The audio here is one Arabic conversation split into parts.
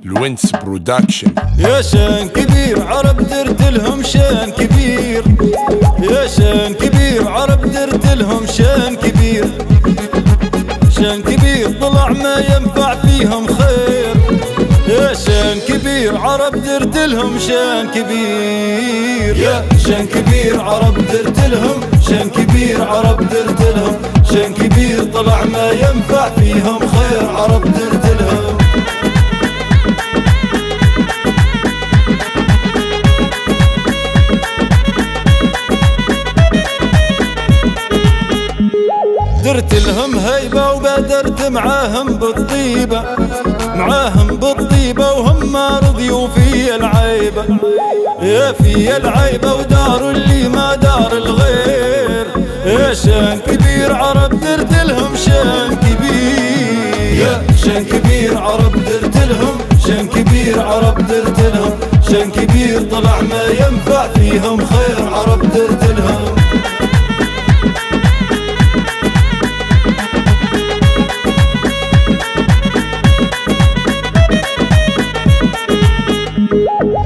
الونس برودكشن. يا شان كبير عرب درت لهم شان كبير، يا شان كبير عرب درت لهم شان كبير، شان كبير طلع ما ينفع فيهم خير. يا شان كبير عرب درت لهم شان كبير، يا شان كبير عرب درت لهم شان كبير، عرب درت لهم شان كبير طلع ما ينفع فيهم خير، عرب درت لهم. درت لهم هيبة وبادرت معاهم بالطيبة، معاهم بالطيبة وهم ما رضيوا في العيبة، يا في العيبة ودار اللي ما دار الغير. يا شان كبير عرب درت لهم شان كبير، يا شان كبير عرب درت لهم شان كبير، عرب درت لهم شان كبير طلع ما ينفع فيهم خير، عرب درت لهم.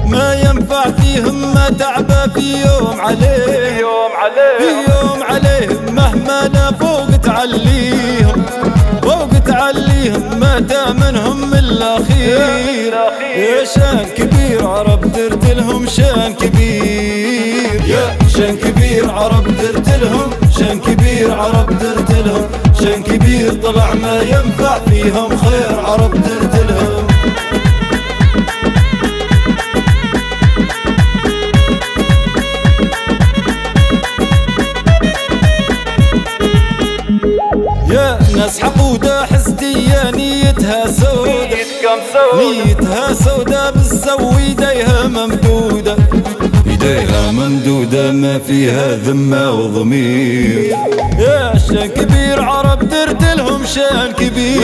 ما ينفع فيهم ما تعبى في يوم عليه، في يوم عليهم مهما لا فوق تعليهم، فوق تعليهم ما منهم الا خير. يا شان كبير عرب درت لهم شان كبير، يا شان كبير عرب درت لهم شان كبير، عرب درت لهم شان كبير طلع ما ينفع فيهم خير، عرب درت لهم. يا ناس حقودة حسدية نيتها سودة، نيتها سودة بالسوي ايديها ممدودة، ايديها ممدودة ما فيها ذمة وضمير. يا شان كبير عرب درت لهم شان كبير،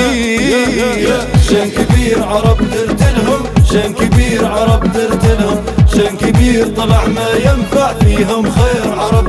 يا شان كبير عرب درت لهم شان كبير، عرب درت لهم شان كبير طلع ما ينفع فيهم خير، عرب